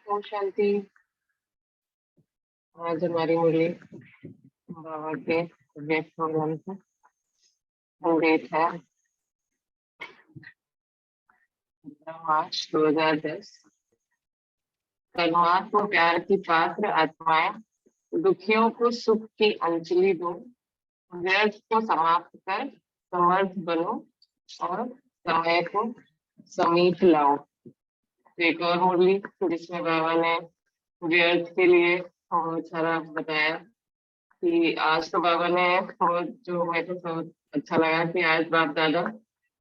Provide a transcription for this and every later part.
ओम शांति। आज हमारी मुरली बाबा के व्यक्त प्रोग्राम से डेट है 15 मार्च 2010। परमात्मा को प्यार की पात्र आत्माएं, दुखियों को सुख की अंजलि दो, व्यर्थ को समाप्त कर समर्थ बनो और समय को समीप लाओ। एक और मुरली जिसमें बाबा ने व्यर्थ के लिए बहुत सारा बताया कि आज तो बाबा ने बहुत, जो मेरे को बहुत अच्छा लगा कि आज बाप दादा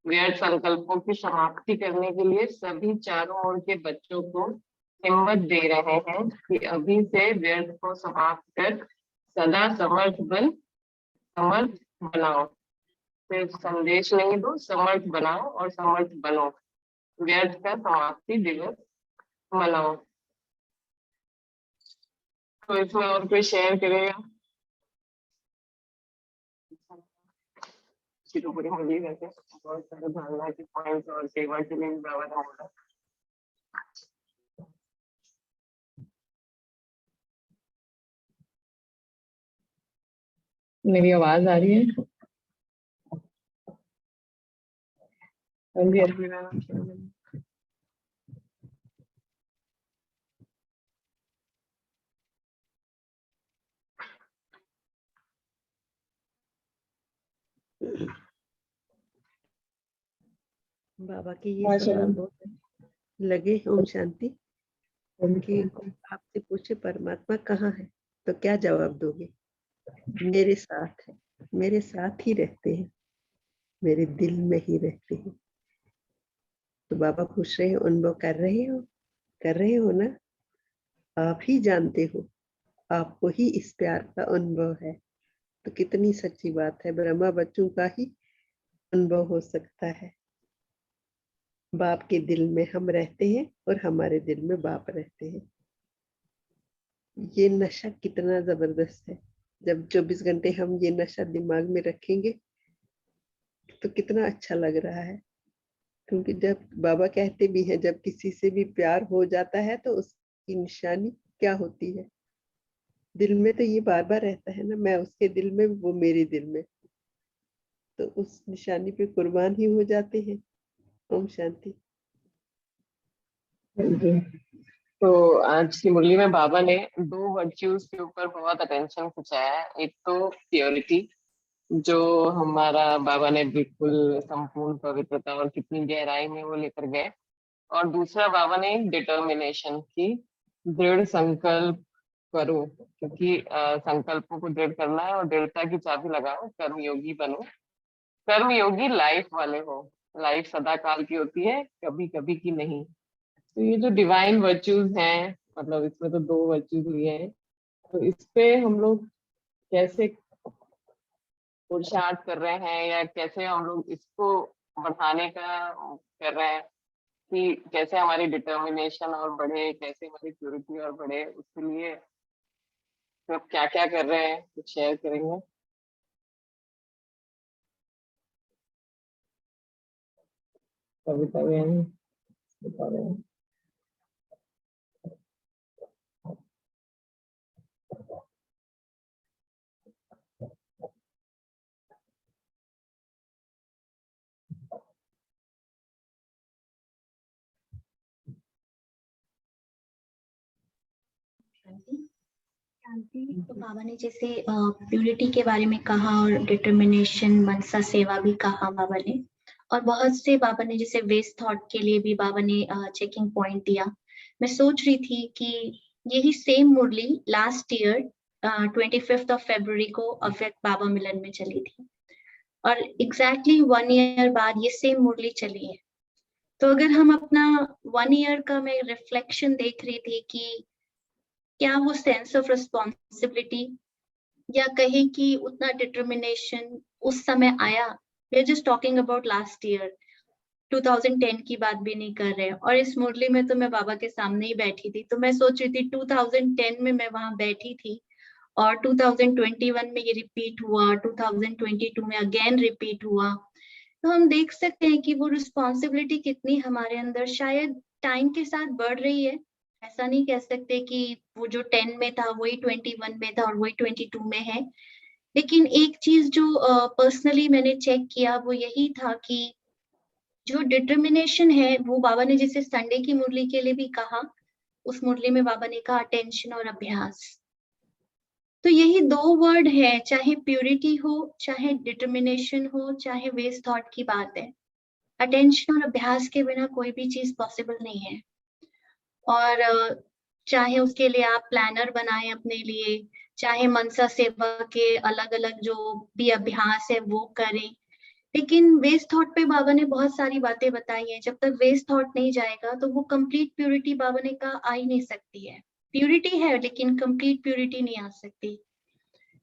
व्यर्थ संकल्पों की समाप्ति करने के लिए सभी चारों ओर के बच्चों को हिम्मत दे रहे हैं कि अभी से व्यर्थ को समाप्त कर सदा समर्थ बनाओ। सिर्फ संदेश नहीं दो, समर्थ बनाओ और समर्थ बनो। व्यर्थ का समाप्ति दिवस मनाओ। तो इसमें और कोई शेयर करेगा? तो पूरी होली वैसे बहुत सारे भावना के पॉइंट्स और सेवा के लिए बाबा ने बोला। मेरी आवाज आ रही है? बाबा की ये सवाल बहुत लगे। ओम शांति। कि आपसे पूछे परमात्मा कहाँ है तो क्या जवाब दोगे? मेरे साथ है, मेरे साथ ही रहते हैं, मेरे दिल में ही रहते हैं। तो बाबा पूछ रहे हैं, अनुभव कर रहे हो ना? आप ही जानते हो, आपको ही इस प्यार का अनुभव है। तो कितनी सच्ची बात है। ब्रह्मा बच्चों का ही अनुभव हो सकता है। बाप के दिल में हम रहते हैं और हमारे दिल में बाप रहते हैं। ये नशा कितना जबरदस्त है। जब 24 घंटे हम ये नशा दिमाग में रखेंगे तो कितना अच्छा लग रहा है। क्योंकि जब बाबा कहते भी हैं, जब किसी से भी प्यार हो जाता है तो उसकी निशानी क्या होती है? दिल में तो ये बार बार रहता है ना, मैं उसके दिल में, वो मेरे दिल में। तो उस निशानी पे कुर्बान ही हो जाते हैं। ओम शांति। तो आज की मुरली में बाबा ने 2 वर्च्यूज के ऊपर बहुत अटेंशन खिंचाया है। एक तो प्योरिटी, जो हमारा बाबा ने बिल्कुल संपूर्ण पवित्रता और कितनी गहराई में वो लेकर गए। और दूसरा बाबा ने डिटर्मिनेशन की, दृढ़ संकल्प करो, क्योंकि संकल्पों को दृढ़ करना है और दृढ़ता की चाबी लगाओ, कर्मयोगी बनो। कर्मयोगी लाइफ वाले हो। लाइफ सदा काल की होती है, कभी कभी की नहीं। तो ये जो डिवाइन वर्च्यूज हैं, मतलब इसमें तो 2 वर्च्यूज लिए हैं, तो इस पे हम लोग कैसे पुरुषार्थ कर रहे हैं या कैसे हम लोग इसको बढ़ाने का कर रहे हैं कि कैसे हमारी डिटर्मिनेशन और बढ़े, कैसे हमारी प्योरिटी और बढ़े, उसके लिए तो क्या क्या कर रहे हैं कुछ शेयर करेंगे? कविता बहन बता रहे हैं। शांति। तो बाबा ने जैसे प्यूरिटी के बारे में कहा और डिटर्मिनेशन, मनसा सेवा भी कहा बाबा ने। और बहुत से बाबा ने जैसे वेस्ट थॉट के लिए भी बाबा ने चेकिंग पॉइंट दिया। मैं सोच रही थी कि यही सेम मुरली लास्ट ईयर 25 फरवरी को अव्यक्त बाबा मिलन में चली थी और एग्जैक्टली 1 ईयर बाद ये सेम मुरली चली है। तो अगर हम अपना 1 ईयर का मैं रिफ्लेक्शन देख रही थी कि क्या वो सेंस ऑफ रिस्पॉन्सिबिलिटी या कहे कि उतना डिटर्मिनेशन उस समय आया। We are just talking about last year, 2010 की बात भी नहीं कर रहे। और इस मुरली में तो मैं बाबा के सामने ही बैठी थी, तो मैं सोच रही थी 2010 में मैं वहां बैठी थी और 2021 में ये रिपीट हुआ, 2022 में अगेन रिपीट हुआ। तो हम देख सकते हैं कि वो रिस्पॉन्सिबिलिटी कितनी हमारे अंदर शायद टाइम के साथ बढ़ रही है, ऐसा नहीं कह सकते कि वो जो 10 में था वही 21 में था और वही 22 में है। लेकिन एक चीज जो पर्सनली मैंने चेक किया वो यही था कि जो डिटर्मिनेशन है वो बाबा ने जैसे संडे की मुरली के लिए भी कहा, उस मुरली में बाबा ने कहा अटेंशन और अभ्यास। तो यही दो वर्ड है, चाहे प्योरिटी हो, चाहे डिटर्मिनेशन हो, चाहे वेस्ट थॉट की बात है। अटेंशन और अभ्यास के बिना कोई भी चीज पॉसिबल नहीं है। और चाहे उसके लिए आप प्लानर बनाएं अपने लिए, चाहे मनसा सेवा के अलग अलग जो भी अभ्यास है वो करें, लेकिन वेस्ट थॉट पे बाबा ने बहुत सारी बातें बताई हैं। जब तक वेस्ट थॉट नहीं जाएगा तो वो कंप्लीट प्योरिटी बाबा ने कहा आ ही नहीं सकती है। प्योरिटी है लेकिन कंप्लीट प्योरिटी नहीं आ सकती।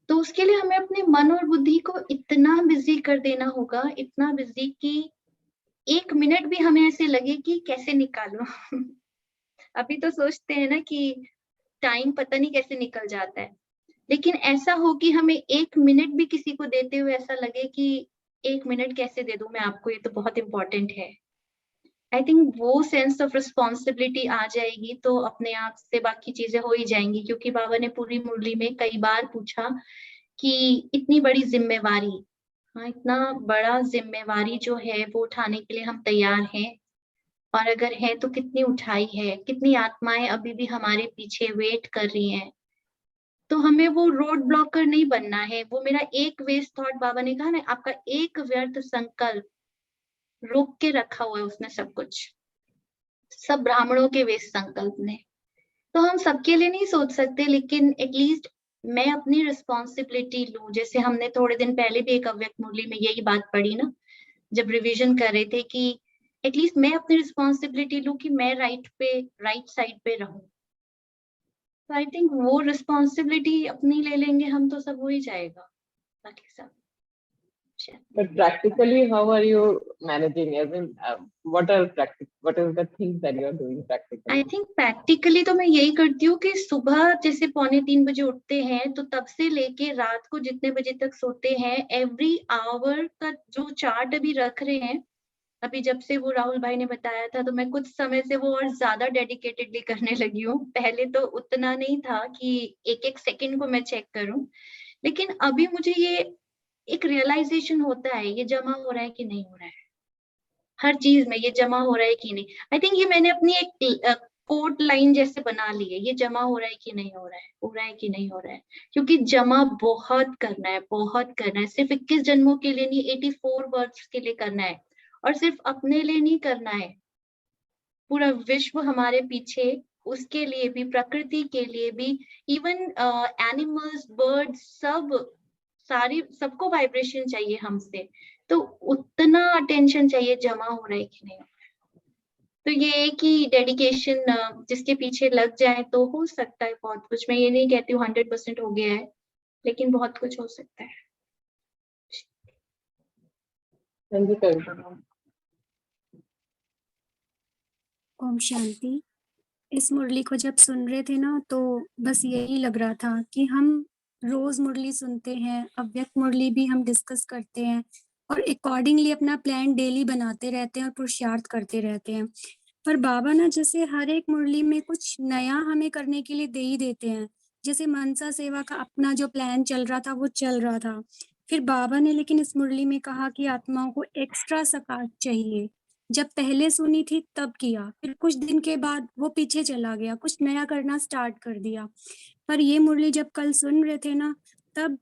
तो उसके लिए हमें अपने मन और बुद्धि को इतना बिजी कर देना होगा, इतना बिजी कि 1 मिनट भी हमें ऐसे लगे कि कैसे निकालो। अभी तो सोचते हैं ना कि टाइम पता नहीं कैसे निकल जाता है, लेकिन ऐसा हो कि हमें 1 मिनट भी किसी को देते हुए ऐसा लगे कि 1 मिनट कैसे दे दूं मैं आपको, ये तो बहुत इंपॉर्टेंट है। आई थिंक वो सेंस ऑफ रिस्पॉन्सिबिलिटी आ जाएगी तो अपने आप से बाकी चीजें हो ही जाएंगी। क्योंकि बाबा ने पूरी मुरली में कई बार पूछा कि इतनी बड़ी जिम्मेवारी, हाँ इतना बड़ा जिम्मेवारी जो है वो उठाने के लिए हम तैयार हैं, और अगर है तो कितनी उठाई है, कितनी आत्माएं अभी भी हमारे पीछे वेट कर रही हैं। तो हमें वो रोड ब्लॉकर नहीं बनना है। वो मेरा एक वेस्ट थॉट, बाबा ने कहा ना आपका एक व्यर्थ संकल्प रोक के रखा हुआ है उसने सब कुछ, सब ब्राह्मणों के वेस्ट संकल्प ने। तो हम सबके लिए नहीं सोच सकते, लेकिन एटलीस्ट मैं अपनी रिस्पॉन्सिबिलिटी लूं। जैसे हमने थोड़े दिन पहले भी एक अव्यक्त मुरली में यही बात पढ़ी ना, जब रिवीजन कर रहे थे, कि एटलीस्ट मैं अपनी रिस्पॉन्सिबिलिटी लूं कि मैं राइट साइड पे रहूं। तो आई थिंक वो रिस्पॉन्सिबिलिटी अपनी ले लेंगे हम तो सब हो ही जाएगा, बाकी सब। But practically, how are you managing? As in, what is the things that you are doing practically? I think practically तो मैं यही करती हूँ कि सुबह जैसे 2:45 बजे उठते हैं तो तब से लेके रात को जितने बजे तक सोते हैं, एवरी आवर का जो चार्ट अभी रख रहे हैं। अभी जब से वो राहुल भाई ने बताया था तो मैं कुछ समय से वो और ज्यादा डेडिकेटेडली करने लगी हूँ। पहले तो उतना नहीं था कि एक एक सेकंड को मैं चेक करूं, लेकिन अभी मुझे ये एक रियलाइजेशन होता है, ये जमा हो रहा है कि नहीं हो रहा है, हर चीज में ये जमा हो रहा है कि नहीं। आई थिंक ये मैंने अपनी एक कोट लाइन जैसे बना ली है, ये जमा हो रहा है कि नहीं हो रहा है, हो रहा है कि नहीं हो रहा है। क्योंकि जमा बहुत करना है, बहुत करना है। सिर्फ 21 जन्मों के लिए नहीं, 84 बर्थ्स के लिए करना है। और सिर्फ अपने लिए नहीं करना है, पूरा विश्व हमारे पीछे, उसके लिए भी, प्रकृति के लिए भी, इवन एनिमल्स, बर्ड्स, सब सारी, सबको वाइब्रेशन चाहिए हमसे। तो उतना अटेंशन चाहिए, जमा हो रहा है कि नहीं। तो ये एक ही डेडिकेशन जिसके पीछे लग जाए तो हो सकता है बहुत कुछ। मैं ये नहीं कहती हूँ 100% हो गया है, लेकिन बहुत कुछ हो सकता है। Thank you, Kavita. Om Shanti. इस मुरली को जब सुन रहे थे ना तो बस यही लग रहा था कि हम रोज मुरली सुनते हैं, अव्यक्त मुरली भी हम डिस्कस करते हैं और अकॉर्डिंगली अपना प्लान डेली बनाते रहते हैं और पुरुषार्थ करते रहते हैं। पर बाबा ना जैसे हर एक मुरली में कुछ नया हमें करने के लिए दे ही देते हैं। जैसे मनसा सेवा का अपना जो प्लान चल रहा था वो चल रहा था, फिर बाबा ने लेकिन इस मुरली में कहा कि आत्माओं को एक्स्ट्रा सकाश चाहिए। जब पहले सुनी थी तब किया, फिर कुछ दिन के बाद वो पीछे चला गया, कुछ नया करना स्टार्ट कर दिया। पर ये मुरली जब कल सुन रहे थे ना तब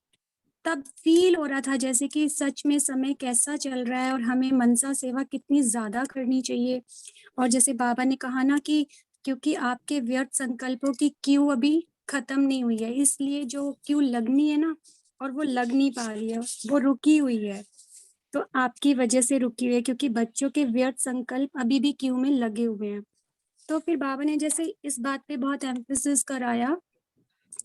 तब फील हो रहा था जैसे कि सच में समय कैसा चल रहा है और हमें मनसा सेवा कितनी ज्यादा करनी चाहिए। और जैसे बाबा ने कहा ना कि क्योंकि आपके व्यर्थ संकल्पों की क्यू अभी खत्म नहीं हुई है, इसलिए जो क्यू लगनी है ना और वो लग नहीं पा रही है, वो रुकी हुई है। तो आपकी वजह से रुकी हुई है क्योंकि बच्चों के व्यर्थ संकल्प अभी भी क्यू में लगे हुए हैं। तो फिर बाबा ने जैसे इस बात पे बहुत एम्फेसिस कराया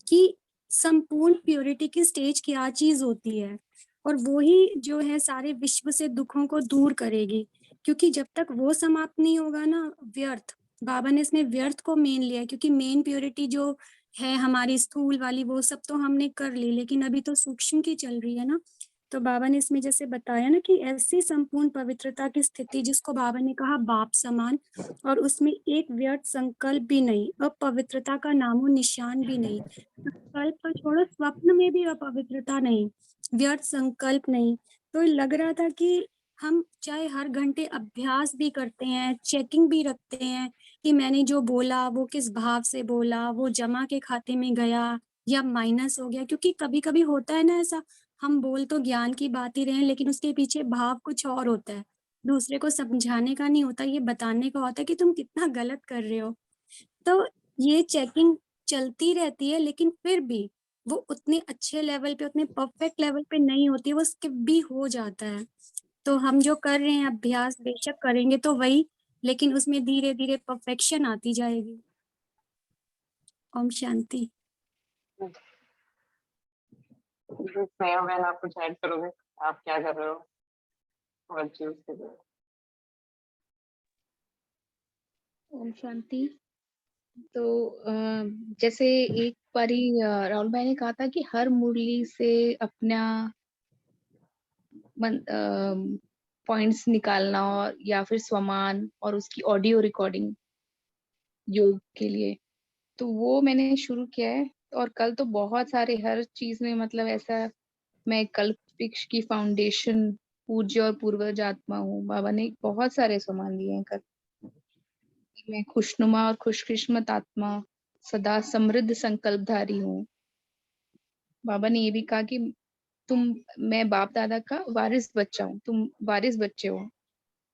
कि संपूर्ण प्योरिटी की स्टेज क्या चीज होती है और वो ही जो है सारे विश्व से दुखों को दूर करेगी। क्योंकि जब तक वो समाप्त नहीं होगा ना व्यर्थ, बाबा ने इसमें व्यर्थ को मेन लिया क्योंकि मेन प्योरिटी जो है हमारी स्थूल वाली वो सब तो हमने कर ली, लेकिन अभी तो सूक्ष्म की चल रही है ना। तो बाबा ने इसमें जैसे बताया ना कि ऐसी संपूर्ण पवित्रता की स्थिति जिसको बाबा ने कहा बाप समान, और उसमें एक व्यर्थ संकल्प भी नहीं, अपवित्रता का नामो निशान भी नहीं, संकल्प तो छोड़ो, स्वप्न में भी अपवित्रता नहीं, व्यर्थ संकल्प नहीं। तो लग रहा था कि हम चाहे हर घंटे अभ्यास भी करते हैं, चेकिंग भी रखते हैं कि मैंने जो बोला वो किस भाव से बोला, वो जमा के खाते में गया या माइनस हो गया, क्योंकि कभी कभी होता है ना ऐसा, हम बोल तो ज्ञान की बात ही रहे हैं लेकिन उसके पीछे भाव कुछ और होता है, दूसरे को समझाने का नहीं होता, ये बताने का होता है कि तुम कितना गलत कर रहे हो। तो ये चेकिंग चलती रहती है, लेकिन फिर भी वो उतने अच्छे लेवल पे, उतने परफेक्ट लेवल पे नहीं होती, वो स्किप भी हो जाता है। तो हम जो कर रहे हैं अभ्यास बेशक करेंगे तो वही, लेकिन उसमें धीरे धीरे परफेक्शन आती जाएगी। ओम शांति। स्नेहा बहन, आप कुछ ऐड करोगे? आप क्या कर रहे हो वर्च्यूज के लिए? ओम शांति। तो जैसे एक बारी राहुल भाई ने कहा था कि हर मुरली से अपना पॉइंट्स निकालना और या फिर स्वमान और उसकी ऑडियो रिकॉर्डिंग योग के लिए, तो वो मैंने शुरू किया है। और कल तो बहुत सारे हर चीज में मतलब ऐसा, मैं कल्प वृक्ष की फाउंडेशन पूज्य और पूर्वज आत्मा हूँ, बाबा ने बहुत सारे स्वमान दिए हैं कल। मैं खुशनुमा और खुशकिस्मत आत्मा, सदा समृद्ध संकल्पधारी हूँ। बाबा ने ये भी कहा कि मैं बाप दादा का वारिस बच्चा हूँ, तुम वारिस बच्चे हो।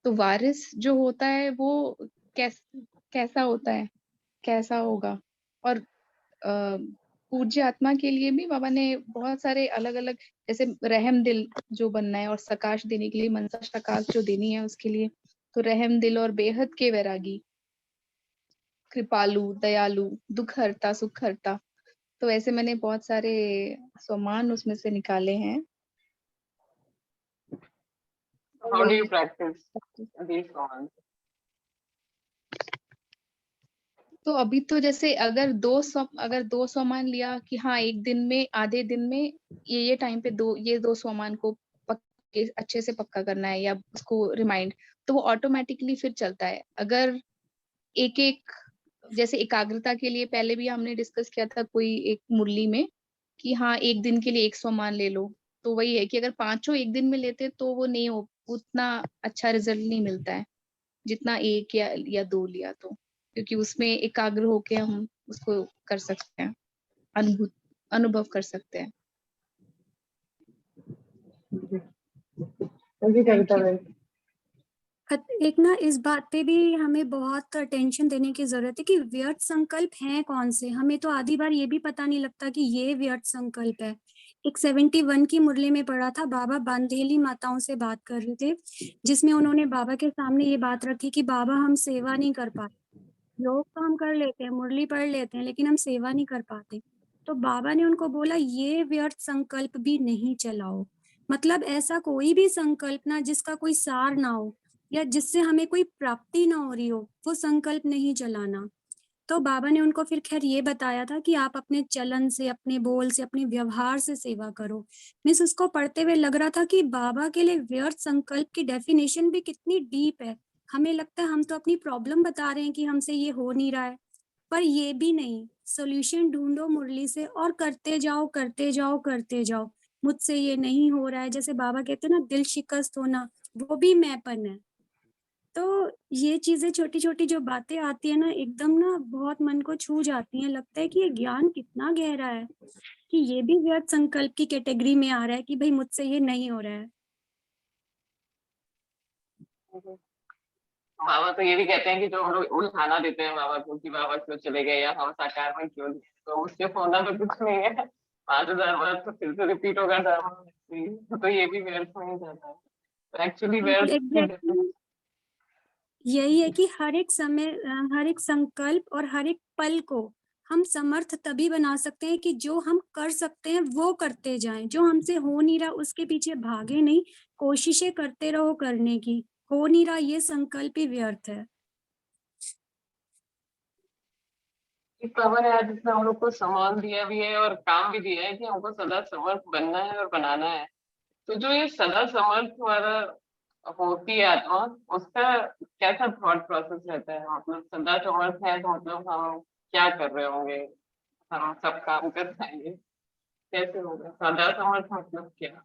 तो वारिस जो होता है वो कैसा होता है, कैसा होगा। और पूज्य आत्मा के लिए भी बाबा ने बहुत सारे अलग अलग, जैसे रहम दिल जो बनना है और सकाश देने के लिए, मनसा सकाश जो देनी है उसके लिए, तो रहम दिल और बेहद के वैरागी, कृपालु, दयालु, दुख हरता, सुख हरता। तो ऐसे मैंने बहुत सारे स्वमान उसमें से निकाले हैं। How do you practice these songs? तो अभी तो जैसे अगर दो स्वमान लिया कि हाँ एक दिन में, आधे दिन में ये टाइम पे ये दो स्वमान को अच्छे से पक्का करना है या उसको रिमाइंड, तो वो ऑटोमेटिकली फिर चलता है। अगर एक एक, जैसे एकाग्रता के लिए पहले भी हमने डिस्कस किया था कोई एक मुरली में कि हाँ एक दिन के लिए एक स्वमान ले लो, तो वही है कि अगर पांचों एक दिन में लेते तो वो नहीं हो, उतना अच्छा रिजल्ट नहीं मिलता है जितना एक या दो लिया तो, क्योंकि उसमें एकाग्र होके हम उसको कर सकते हैं, अनुभव कर सकते हैं। Thank you. एक ना इस बात पे भी हमें बहुत अटेंशन देने की जरूरत है कि व्यर्थ संकल्प हैं कौन से। हमें तो आधी बार ये भी पता नहीं लगता कि ये व्यर्थ संकल्प है। एक 71 की मुरली में पढ़ा था, बाबा बांधेली माताओं से बात कर रहे थे, जिसमें उन्होंने बाबा के सामने ये बात रखी कि बाबा हम सेवा नहीं कर पाते, योग तो हम कर लेते हैं, मुरली पढ़ लेते हैं, लेकिन हम सेवा नहीं कर पाते। तो बाबा ने उनको बोला ये व्यर्थ संकल्प भी नहीं चलाओ। मतलब ऐसा कोई भी संकल्प ना जिसका कोई सार ना हो या जिससे हमें कोई प्राप्ति ना हो रही हो, वो संकल्प नहीं चलाना। तो बाबा ने उनको फिर खैर ये बताया था कि आप अपने चलन से, अपने बोल से, अपने व्यवहार से सेवा करो। मिस उसको पढ़ते हुए लग रहा था कि बाबा के लिए व्यर्थ संकल्प की डेफिनेशन भी कितनी डीप है। हमें लगता है हम तो अपनी प्रॉब्लम बता रहे हैं कि हमसे ये हो नहीं रहा है, पर ये भी नहीं, सोल्यूशन ढूंढो मुरली से और करते जाओ करते जाओ करते जाओ। मुझसे ये नहीं हो रहा है, जैसे बाबा कहते हैं ना दिल शिकस्त होना, वो भी मैंपन है। तो ये चीजें छोटी छोटी जो बातें आती है ना, एकदम ना बहुत मन को छू जाती हैं। लगता है कि ये ज्ञान कितना गहरा है कि ये भी व्यर्थ संकल्प की कैटेगरी में आ रहा है कि भाई मुझसे ये नहीं हो रहा है। बाबा तो ये भी कहते हैं कि जो हम लोग उल्हाना देते हैं बाबा को कि बाबा क्यों चले गए या हम साकार में क्यों नहीं, तो उसके होना तो कुछ नहीं है। 5,000 बार तो फिर से रिपीट होगा ड्रामा, तो ये भी व्यर्थ में ही जाता है। तो एक्चुअली व्यर्थ की एग्जैक्टली यही है कि हर एक समय, हर एक संकल्प और हर एक पल को हम समर्थ तभी बना सकते हैं कि जो हम कर सकते हैं वो करते जाएं, जो हमसे हो नहीं रहा उसके पीछे भागे नहीं, कोशिशें करते रहो करने की। हो नहीं रहा ये संकल्प ही व्यर्थ है। बाबा ने आज इतना हम लोग को सम्मान दिया भी है और काम भी दिया है कि हमको सदा समर्थ बनना है और बनाना है। तो जो ये सदा समर्थ वाला होती है आत्मा, उसका कैसा थॉट प्रोसेस रहता है? मतलब सदा समर्थ है तो मतलब हम क्या कर रहे होंगे? हम सब काम कर पाएंगे? कैसे होगा सदा समर्थ, मतलब क्या?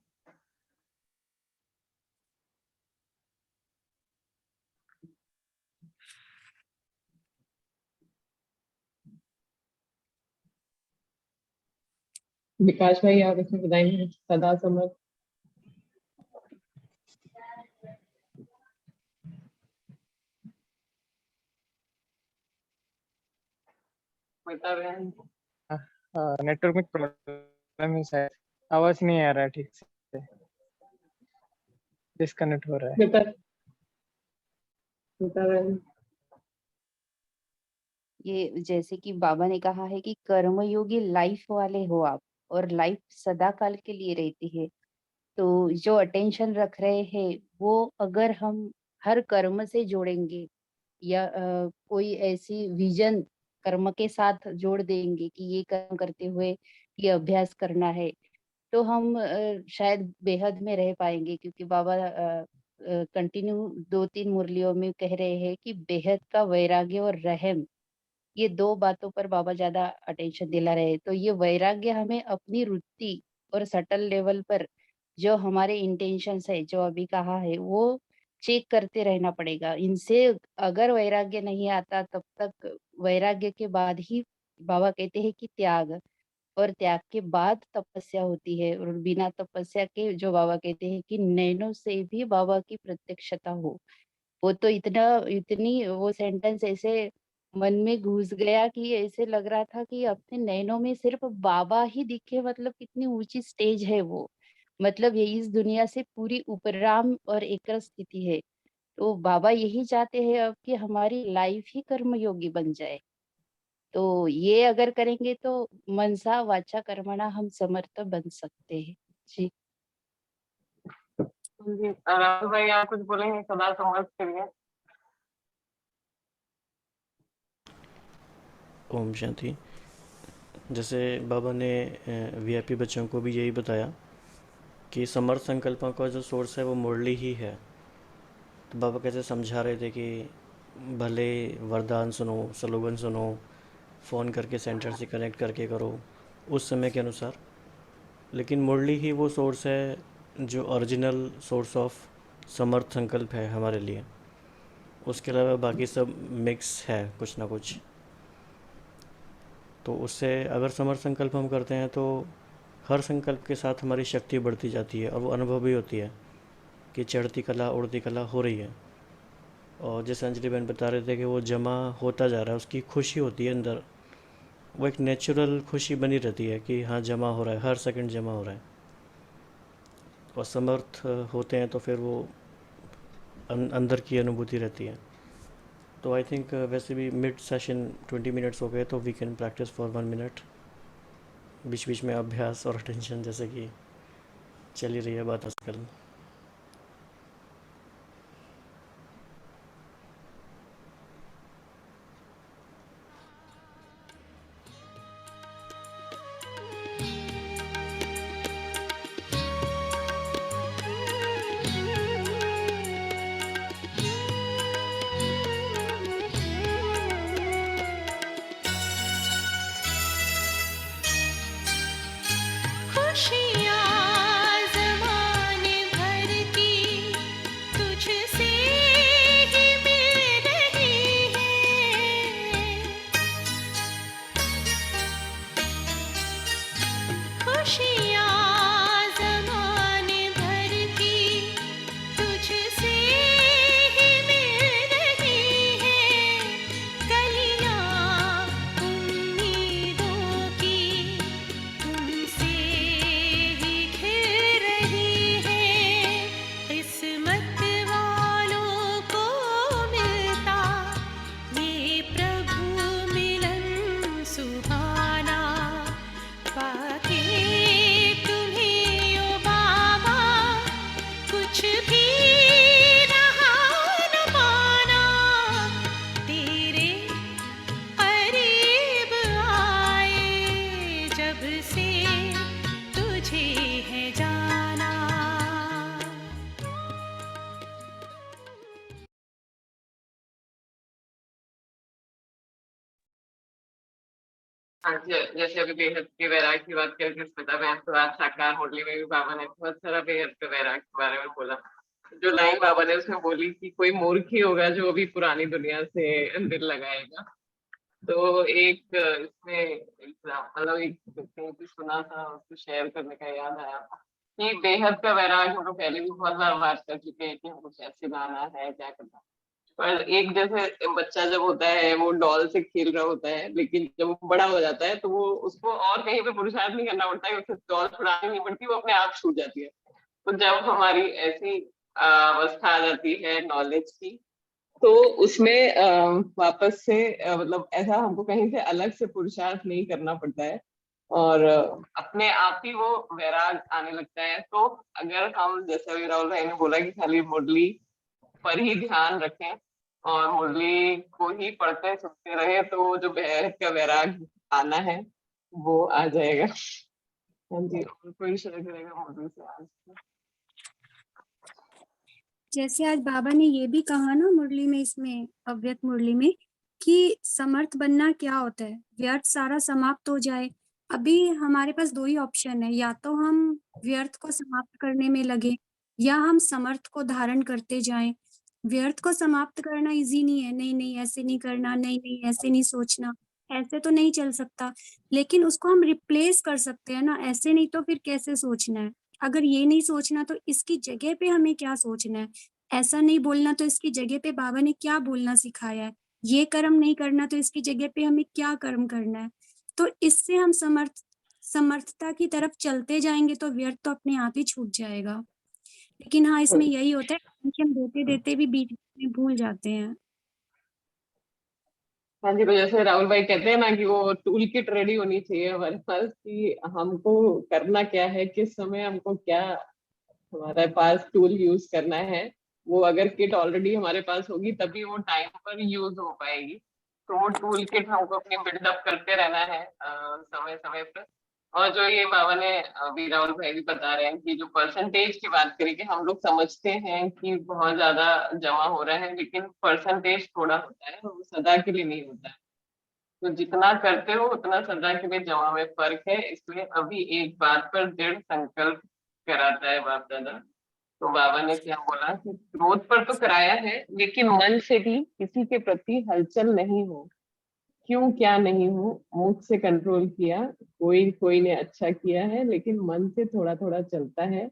विकास भाई, आप इसमें बताएंगे सदा समर्थ? बता रहे हैं। नेटवर्क में प्रॉब्लम है शायद, आवाज नहीं आ रहा है ठीक से, डिस्कनेक्ट हो रहा है। बता रहे हैं। ये जैसे कि बाबा ने कहा है कि कर्मयोगी लाइफ वाले हो आप, और लाइफ सदा काल के लिए रहती है। तो जो अटेंशन रख रहे हैं वो अगर हम हर कर्म से जोड़ेंगे या कोई ऐसी विजन कर्म के साथ जोड़ देंगे कि ये कर्म करते हुए ये अभ्यास करना है, तो हम शायद बेहद में रह पाएंगे। क्योंकि बाबा कंटिन्यू 2-3 मुरलियों में कह रहे हैं कि बेहद का वैराग्य और रहम, ये 2 बातों पर बाबा ज्यादा अटेंशन दिला रहे हैं। तो ये वैराग्य हमें अपनी रुचि और सटल लेवल पर जो हमारे इंटेंशंस है, जो अभी कहा है, वो चेक करते रहना पड़ेगा। इनसे अगर वैराग्य नहीं आता तब तक वैराग्य के बाद ही बाबा कहते हैं कि त्याग, और त्याग के बाद तपस्या होती है। और बिना तपस्या के जो बाबा कहते हैं कि नैनों से भी बाबा की प्रत्यक्षता हो, वो तो इतना इतनी वो सेंटेंस ऐसे मन में घुस गया कि ऐसे लग रहा था कि अपने नैनों में सिर्फ बाबा ही दिखे। मतलब कितनी ऊंची स्टेज है वो, मतलब ये इस दुनिया से पूरी उपराम और एक स्थिति है। तो बाबा यही चाहते हैं अब कि हमारी लाइफ ही कर्मयोगी बन जाए। तो ये अगर करेंगे तो मनसा वाचा कर्मणा हम समर्थ बन सकते हैं। जी। जी, राहुल भाई, आप कुछ बोलेंगे सदा समर्थ के लिए? ओम शांति। जैसे बाबा ने वीआईपी बच्चों को भी यही बताया कि समर्थ संकल्पों का जो सोर्स है वो मुरली ही है। तो बाबा कैसे समझा रहे थे कि भले वरदान सुनो, स्लोगन सुनो, फ़ोन करके सेंटर से कनेक्ट करके करो उस समय के अनुसार, लेकिन मुरली ही वो सोर्स है जो ओरिजिनल सोर्स ऑफ समर्थ संकल्प है हमारे लिए। उसके अलावा बाकी सब मिक्स है कुछ ना कुछ। तो उससे अगर समर्थ संकल्प हम करते हैं तो हर संकल्प के साथ हमारी शक्ति बढ़ती जाती है और वो अनुभव भी होती है कि चढ़ती कला उड़ती कला हो रही है। और जैसे अंजलि बहन बता रहे थे कि वो जमा होता जा रहा है, उसकी खुशी होती है अंदर, वो एक नेचुरल खुशी बनी रहती है कि हाँ जमा हो रहा है, हर सेकंड जमा हो रहा है। और समर्थ होते हैं तो फिर वो अंदर की अनुभूति रहती है। तो आई थिंक वैसे भी मिड सेशन 20 मिनट्स हो गए, तो we can practise for 1 minute. बीच बीच में अभ्यास और अटेंशन जैसे कि चल ही रही है बात आजकल। खुशियाँ ज़माने भर की तुझसे ही मिल रही है। खुशियाँ ज़माने भर की तुझसे ही मिल रही है। कलियाँ उम्मीदों की तुमसे ही खिल रही है। किस्मत वालों को मिलता ये प्रभु मिलन सुहाना। पाके तुम्हें ओ बाबा कुछ भी रहा न पाना। तेरे करीब आए जब से तुझे है जाना। हाँ जैसे अभी बेहद के वैराग की बात करके स्मिता मैम तो आज साकार मुरली में भी बाबा ने बहुत सारा बेहद के वैराग के बारे में बोला। जो लाइन बाबा ने उसमें बोली कि कोई मूर्ख ही होगा जो अभी पुरानी दुनिया से दिल लगाएगा। तो एक इसमें मतलब एक कहीं पे सुना था, उसको शेयर करने का याद आया कि बेहद का वैराग हम लोग पहले भी बहुत बार बात कर चुके हैं कि हमको कैसे लाना है, क्या करना है। पर एक जैसे बच्चा जब होता है वो डॉल से खेल रहा होता है, लेकिन जब वो बड़ा हो जाता है तो वो उसको और कहीं पे पुरुषार्थ नहीं करना पड़ता है, उसे डॉल छुड़ानी नहीं पड़ती, वो अपने आप छूट जाती है। तो जब हमारी ऐसी अवस्था आ जाती है नॉलेज की, तो उसमें वापस से मतलब ऐसा हमको कहीं से अलग से पुरुषार्थ नहीं करना पड़ता है और अपने आप ही वो वैराग आने लगता है। तो अगर हम जैसे अभी राहुल भाई ने बोला कि खाली मुरली पर ही ध्यान रखें और मुरली को ही पढ़ते सुनते रहे, तो वो जो बेहद का वैराग आना है वो आ जाएगा। हाँ जी, और कोई शेयर करेगा मुरली से आज? जैसे आज बाबा ने ये भी कहा ना मुरली में, इसमें अव्यक्त मुरली में, कि समर्थ बनना क्या होता है, व्यर्थ सारा समाप्त हो जाए। अभी हमारे पास दो ही ऑप्शन है, या तो हम व्यर्थ को समाप्त करने में लगे या हम समर्थ को धारण करते जाएं। व्यर्थ को समाप्त करना इजी नहीं है, नहीं नहीं ऐसे नहीं करना, नहीं नहीं ऐसे नहीं सोचना, ऐसे तो नहीं चल सकता। लेकिन उसको हम रिप्लेस कर सकते हैं ना, ऐसे नहीं तो फिर कैसे सोचना है। अगर ये नहीं सोचना तो इसकी जगह पे हमें क्या सोचना है, ऐसा नहीं बोलना तो इसकी जगह पे बाबा ने क्या बोलना सिखाया है, ये कर्म नहीं करना तो इसकी जगह पे हमें क्या कर्म करना है। तो इससे हम समर्थता की तरफ चलते जाएंगे तो व्यर्थ तो अपने आप ही छूट जाएगा। लेकिन हाँ, इसमें यही होता है कि हम देते देते भी बीच में भूल जाते हैं। हाँ जी, तो जैसे राहुल भाई कहते हैं ना कि वो टूल किट रेडी होनी चाहिए हमारे पास कि हमको करना क्या है, किस समय हमको क्या हमारे पास टूल यूज करना है। वो अगर किट ऑलरेडी हमारे पास होगी तभी वो टाइम पर यूज हो पाएगी। तो वो टूल किट हमको अपनी बिल्डअप करते रहना है समय समय पर। और जो ये बाबा ने अभी राहुल भाई भी बता रहे हैं कि जो परसेंटेज की बात करी कि हम लोग समझते हैं कि बहुत ज्यादा जमा हो रहा है, लेकिन परसेंटेज थोड़ा होता है, वो सदा के लिए नहीं होता है। तो जितना करते हो उतना सदा के लिए जमा में फर्क है। इसलिए अभी एक बात पर दृढ़ संकल्प कराता है बाप दादा। तो बाबा ने क्या बोला कि क्रोध पर तो कराया है, लेकिन मन से भी किसी के प्रति हलचल नहीं हो। क्यों क्या नहीं हो, मुख से कंट्रोल किया, कोई कोई ने अच्छा किया है, लेकिन मन से थोड़ा थोड़ा चलता है।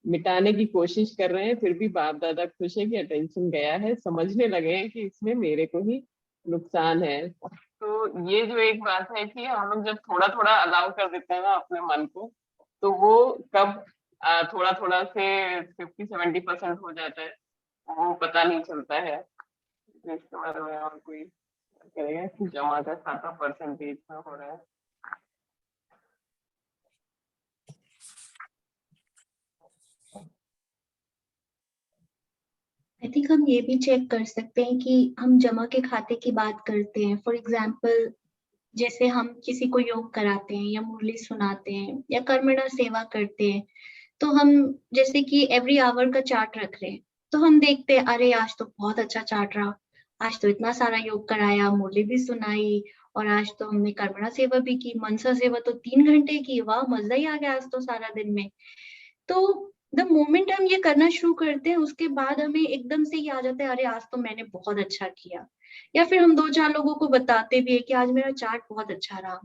मिटाने की कोशिश कर रहे हैं, फिर भी बाप दादा खुश है कि अटेंशन गया है, समझने लगे हैं कि इसमें मेरे को ही नुकसान है। तो ये जो एक बात है कि हम लोग जब थोड़ा थोड़ा अलाउ कर देते हैं ना अपने मन को, तो वो कब थोड़ा थोड़ा से 50-70% हो जाता है वो पता नहीं चलता है। तो इसके बारे में और कोई करेगा कि जमा का खाता परसेंटेज में हो रहा है? आई थिंक हम ये भी चेक कर सकते हैं कि हम जमा के खाते की बात करते हैं। फॉर एग्जाम्पल, जैसे हम किसी को योग कराते हैं या मुरली सुनाते हैं या कर्मणा सेवा करते हैं, तो हम जैसे कि एवरी आवर का चार्ट रख रहे हैं, तो हम देखते हैं अरे आज तो बहुत अच्छा चार्ट रहा, आज तो इतना सारा योग कराया, मुरली भी सुनाई, और आज तो हमने कर्मणा सेवा भी की, मनसा सेवा तो 3 घंटे की, वाह मजा ही आ गया आज तो सारा दिन में। तो द मोमेंट हम ये करना शुरू करते हैं, उसके बाद हमें एकदम से ये आ जाता है अरे आज तो मैंने बहुत अच्छा किया। या फिर हम 2-4 लोगों को बताते भी है कि आज मेरा चार्ट बहुत अच्छा रहा।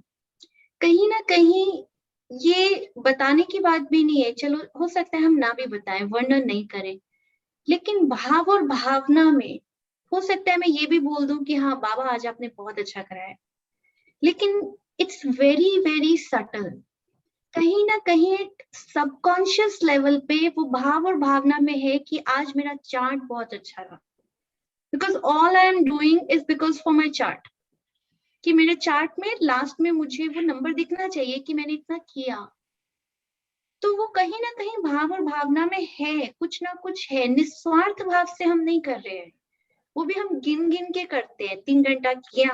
कहीं ना कहीं ये बताने की बात भी नहीं है, चलो हो सकता है हम ना भी बताएं, वर्णन नहीं करें, लेकिन भाव और भावना में हो सकता है मैं ये भी बोल दूं कि हाँ बाबा आज आपने बहुत अच्छा कराया, लेकिन इट्स वेरी वेरी सटल। कहीं ना कहीं सबकॉन्शियस लेवल पे वो भाव और भावना में है कि आज मेरा चार्ट बहुत अच्छा रहा, because all I am doing is because for my chart, कि मेरे चार्ट में लास्ट में मुझे वो नंबर दिखना चाहिए कि मैंने इतना किया। तो वो कहीं ना कहीं भाव और भावना में है, कुछ ना कुछ है, निस्वार्थ भाव से हम नहीं कर रहे हैं। वो भी हम गिन गिन के करते हैं, 3 घंटा किया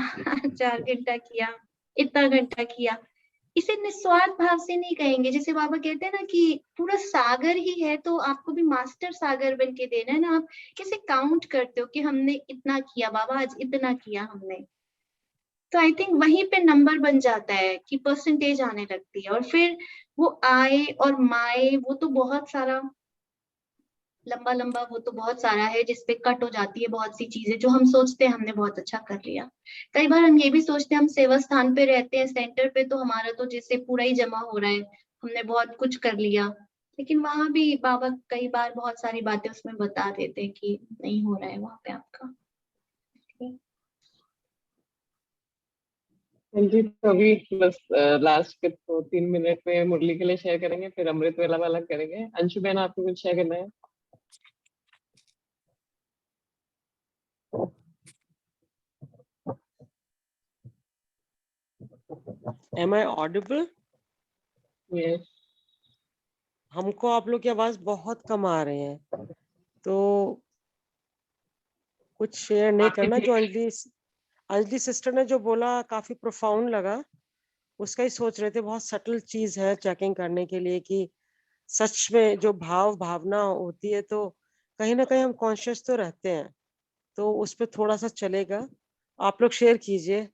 4 घंटा किया, इतना घंटा किया, इसे निस्वार्थ भाव से नहीं कहेंगे। जैसे बाबा कहते हैं ना कि पूरा सागर ही है तो आपको भी मास्टर सागर बन के देना है ना। आप कैसे काउंट करते हो कि हमने इतना किया बाबा, आज इतना किया हमने, तो आई थिंक वहीं पे नंबर बन जाता है कि परसेंटेज आने लगती है, और फिर वो आय और माय वो तो बहुत सारा लंबा लंबा वो तो बहुत सारा है जिसपे कट हो जाती है बहुत सी चीजें जो हम सोचते हैं हमने बहुत अच्छा कर लिया। कई बार हम ये भी सोचते हैं हम सेवा स्थान पे रहते हैं सेंटर पे तो हमारा तो जैसे पूरा ही जमा हो रहा है, हमने बहुत कुछ कर लिया, लेकिन वहां भी बाबा कई बार बहुत सारी बातें उसमें बता देते हैं कि नहीं हो रहा है वहां पे आपका। हाँ जी, तो अभी बस लास्ट के 2-3 मिनट में मुरली के लिए शेयर करेंगे, फिर अमृत वेला वाला करेंगे। अंशु बहन, आपको कुछ शेयर करना है? Am I audible? यस। हमको आप लोग की आवाज बहुत कम आ रहे हैं, तो कुछ शेयर नहीं आपकी करना। ठीक जो है। अंजलि सिस्टर ने जो बोला काफी प्रोफाउंड लगा, उसका ही सोच रहे थे। बहुत सटल चीज है चेकिंग करने के लिए कि सच में जो भावना होती है तो कहीं ना कहीं हम कॉन्शियस तो रहते हैं, तो उस पर थोड़ा सा चलेगा। आप लोग शेयर कीजिए।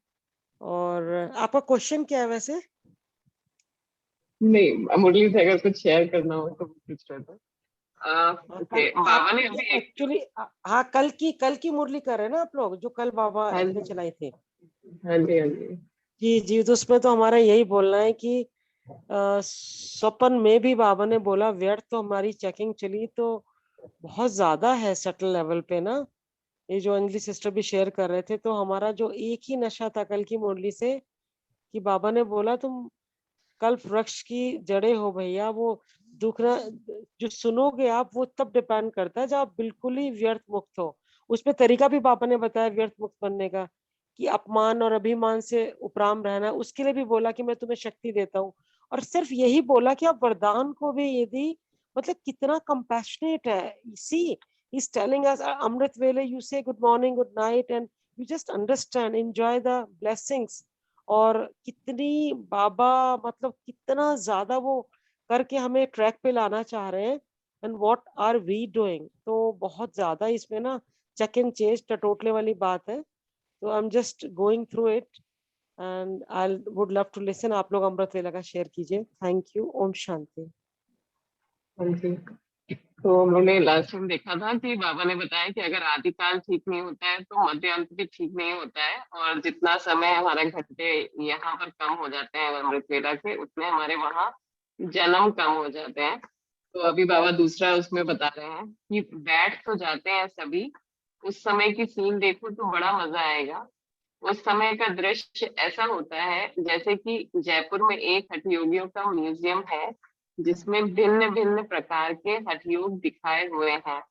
और आपका क्वेश्चन क्या है वैसे? नहीं, मुरली से अगर कुछ शेयर करना हो तो पूछ रहे थे। ओके, बाबा ने अभी एक एक्चुअली हाँ, कल की मुरली कर रहे हैं ना आप लोग, जो कल बाबा हाँ ने जी चलाई थी। हाँ जी हाँ जी जी जी, तो उसमें तो हमारा यही बोलना है कि स्वप्न में भी बाबा ने बोला व्यर्थ तो हमारी चेकिंग चली, तो बहुत ज्यादा है सटल लेवल पे ना। ये जो अंजलि सिस्टर भी शेयर कर रहे थे, तो हमारा जो एक ही नशा था कल की मुरली से कि बाबा ने बोला तुम कल्प वृक्ष की जड़ें हो भैया। वो दुखना जो सुनोगे आप, वो तब डिपेंड करता है जब आप बिल्कुल ही व्यर्थ मुक्त हो। उसमें तरीका भी पापा ने बताया व्यर्थ मुक्त बनने का, कि अपमान और अभिमान से उपराम रहना। उसके लिए भी बोला कि मैं तुम्हें शक्ति देता हूँ। और सिर्फ यही बोला कि आप वरदान को भी यदि, मतलब कितना कंपैशनेट है। सी he's telling us amrit vele you say good morning good night and you just understand enjoy the blessings। और कितनी बाबा, मतलब कितना ज्यादा वो करके हमें ट्रैक पे लाना चाह रहे हैं। And what are we doing, तो बहुत ज्यादा इसमें ना चेक एंड चेंज टटोटले वाली बात है। तो I am just going through it and I would love to listen. आप लोग अमृत वेला का शेयर कीजिए। Thank you. ओम शांति। हाँ जी। तो उन्होंने लास्ट टाइम देखा था कि बाबा ने बताया कि अगर आदिकाल ठीक नहीं होता है तो मध्य अंत भी ठीक नहीं होता है, और जितना समय हमारा घंटे यहाँ पर कम हो जाते हैं अमृत वेला के, उतने हमारे वहाँ जन्म कम हो जाते हैं। तो अभी बाबा दूसरा उसमें बता रहे हैं कि बैठ तो जाते हैं सभी, उस समय की सीन देखो तो बड़ा मजा आएगा। उस समय का दृश्य ऐसा होता है जैसे कि जयपुर में एक हठयोगियों का म्यूजियम है जिसमें भिन्न भिन्न प्रकार के हठयोग दिखाए हुए हैं।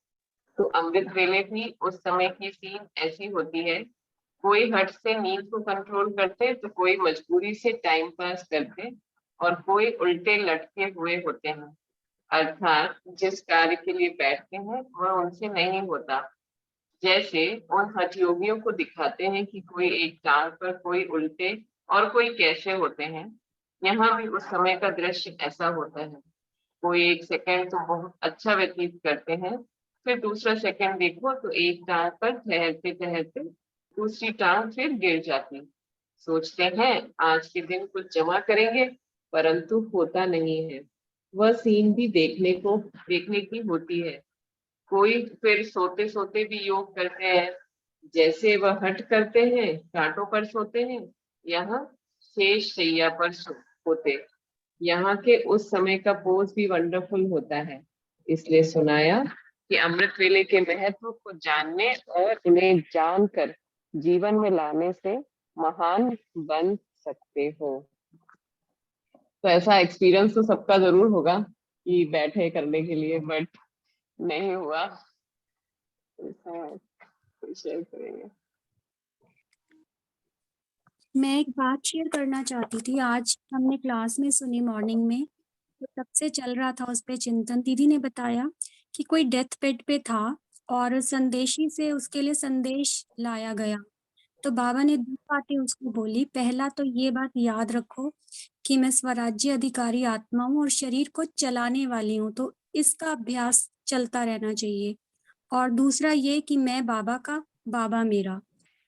तो अमृत वेले भी उस समय की सीन ऐसी होती है। कोई हठ से नींद को कंट्रोल करते तो कोई मजबूरी से टाइम पास करते, और कोई उल्टे लटके हुए होते हैं, अर्थात जिस कार्य के लिए बैठते हैं वह उनसे नहीं होता। जैसे उन हठयोगियों को दिखाते हैं कि कोई एक टांग पर, कोई उल्टे, और कोई कैसे होते हैं। यहाँ भी उस समय का दृश्य ऐसा होता है। कोई एक सेकंड तो बहुत अच्छा व्यतीत करते हैं, फिर दूसरा सेकंड देखो तो एक टांग पर ठहरते ठहरते दूसरी टांग फिर गिर जाती। सोचते हैं आज के दिन कुछ जमा करेंगे, परंतु होता नहीं है। वह सीन भी देखने की होती है। कोई फिर सोते सोते भी योग करते हैं, जैसे वह हठ करते हैं कांटों पर सोते हैं, यहाँ शेष शैया पर होते। यहाँ के उस समय का पोज भी वंडरफुल होता है। इसलिए सुनाया कि अमृत वेले के महत्व को जानने और उन्हें जानकर जीवन में लाने से महान बन सकते हो। तो ऐसा एक्सपीरियंस तो सबका जरूर होगा कि बैठे करने के लिए, बट नहीं हुआ। शेयर करेंगे। मैं एक बात शेयर करना चाहती थी। आज हमने क्लास में सुनी मॉर्निंग में, तो तब से चल रहा था उस पे चिंतन। दीदी ने बताया कि कोई डेथ बेड पे था और संदेशी से उसके लिए संदेश लाया गया। तो बाबा ने 2 बातें उसको बोली। पहला तो ये बात याद रखो कि मैं स्वराज्य अधिकारी आत्मा हूँ और शरीर को चलाने वाली हूँ, तो इसका अभ्यास चलता रहना चाहिए। और दूसरा ये कि मैं बाबा का, बाबा मेरा।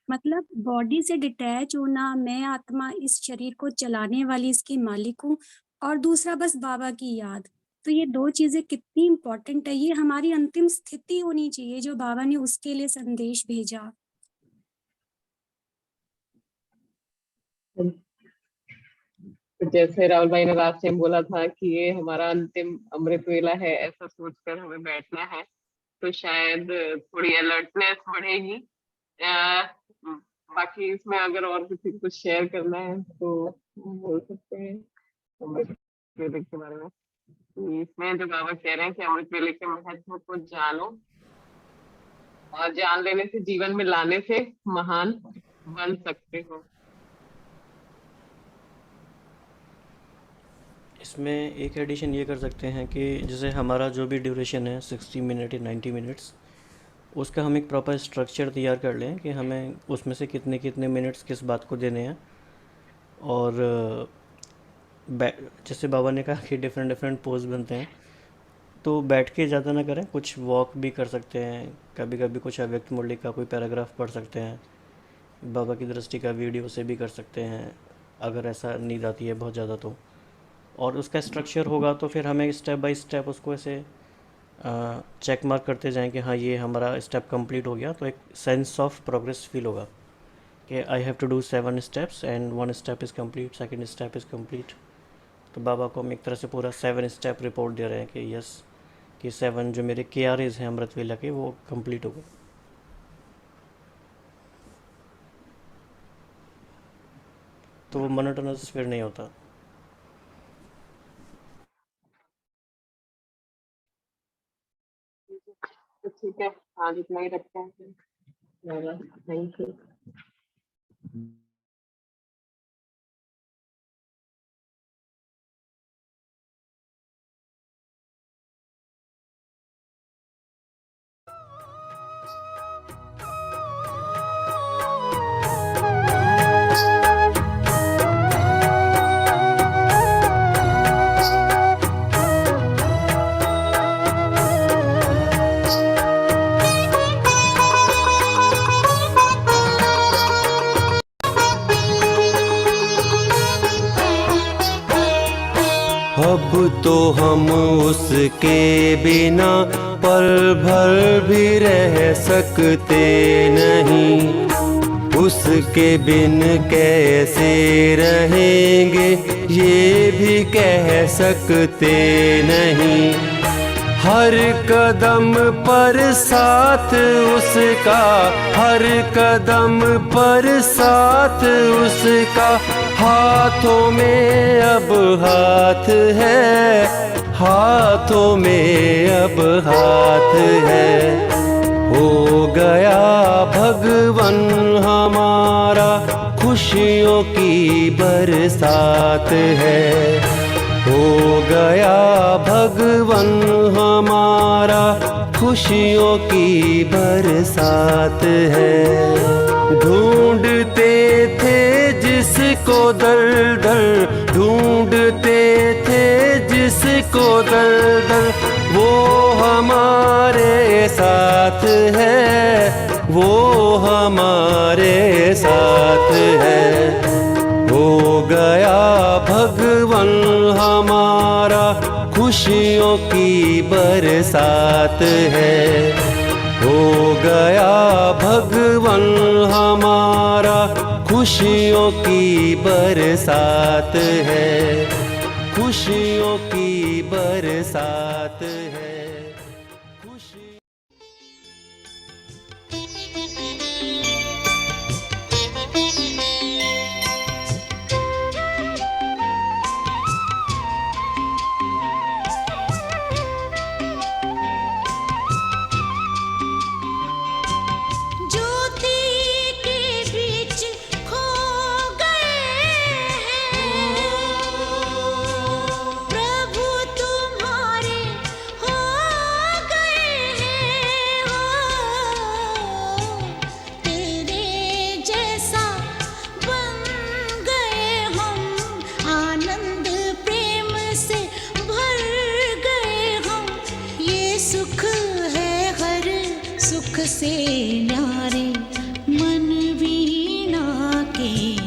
मतलब बॉडी से डिटैच होना, मैं आत्मा इस शरीर को चलाने वाली इसकी मालिक हूँ, और दूसरा बस बाबा की याद। तो ये 2 चीज़ें कितनी इम्पोर्टेंट है, ये हमारी अंतिम स्थिति होनी चाहिए जो बाबा ने उसके लिए संदेश भेजा। तो जैसे राहुल भाई ने लास्ट टाइम बोला था कि ये हमारा अंतिम अमृत वेला है, ऐसा सोचकर हमें बैठना है, तो शायद थोड़ी अलर्टनेस बढ़ेगी। बाकी इसमें अगर और किसी को कुछ शेयर करना है तो बोल सकते हैं अमृत वेले के बारे में। तो इसमें जो बाबा कह रहे हैं कि अमृत वेले के महत्व को जानो, और जान लेने से जीवन में लाने से महान बन सकते हो। इसमें एक एडिशन ये कर सकते हैं कि जैसे हमारा जो भी ड्यूरेशन है 60 मिनट या 90 मिनट्स, उसका हम एक प्रॉपर स्ट्रक्चर तैयार कर लें कि हमें उसमें से कितने कितने मिनट्स किस बात को देने हैं। और जैसे बाबा ने कहा कि डिफरेंट डिफरेंट पोज बनते हैं, तो बैठ के ज़्यादा ना करें, कुछ वॉक भी कर सकते हैं, कभी कभी कुछ अव्यक्त मुरली का कोई पैराग्राफ पढ़ सकते हैं, बाबा की दृष्टि का वीडियो से भी कर सकते हैं अगर ऐसा नींद आती है बहुत ज़्यादा तो। और उसका स्ट्रक्चर होगा तो फिर हमें स्टेप बाय स्टेप उसको ऐसे चेक मार्क करते जाएं कि हाँ ये हमारा स्टेप कंप्लीट हो गया, तो एक सेंस ऑफ प्रोग्रेस फील होगा कि I have to do 7 steps and 1 step is complete, second step is complete. तो बाबा को हम एक तरह से पूरा 7 स्टेप रिपोर्ट दे रहे हैं कि यस कि 7 जो मेरे KRAs हैं अमृत वेला के वो कंप्लीट हो गए। तो वो मोनोटोनस फिर नहीं होता। तो ठीक है, आज इतना ही रखते हैं। Thank you. अब तो हम उसके बिना पल भर भी रह सकते नहीं, उसके बिन कैसे रहेंगे ये भी कह सकते नहीं। हर कदम पर साथ उसका, हर कदम पर साथ उसका, हाथों में अब हाथ है, हाथों में अब हाथ है। हो गया भगवन हमारा खुशियों की बरसात है, हो गया भगवन हमारा खुशियों की बरसात है। ढूंढते थे जिसको दर दर, ढूंढते थे जिसको दर दर, वो हमारे साथ है, वो हमारे साथ है। हो गया भगवन हमारा खुशियों की बरसात है, हो गया भगवन हमारा खुशियों की बरसात है, खुशियों की बरसात है। से न्यारे मन भी के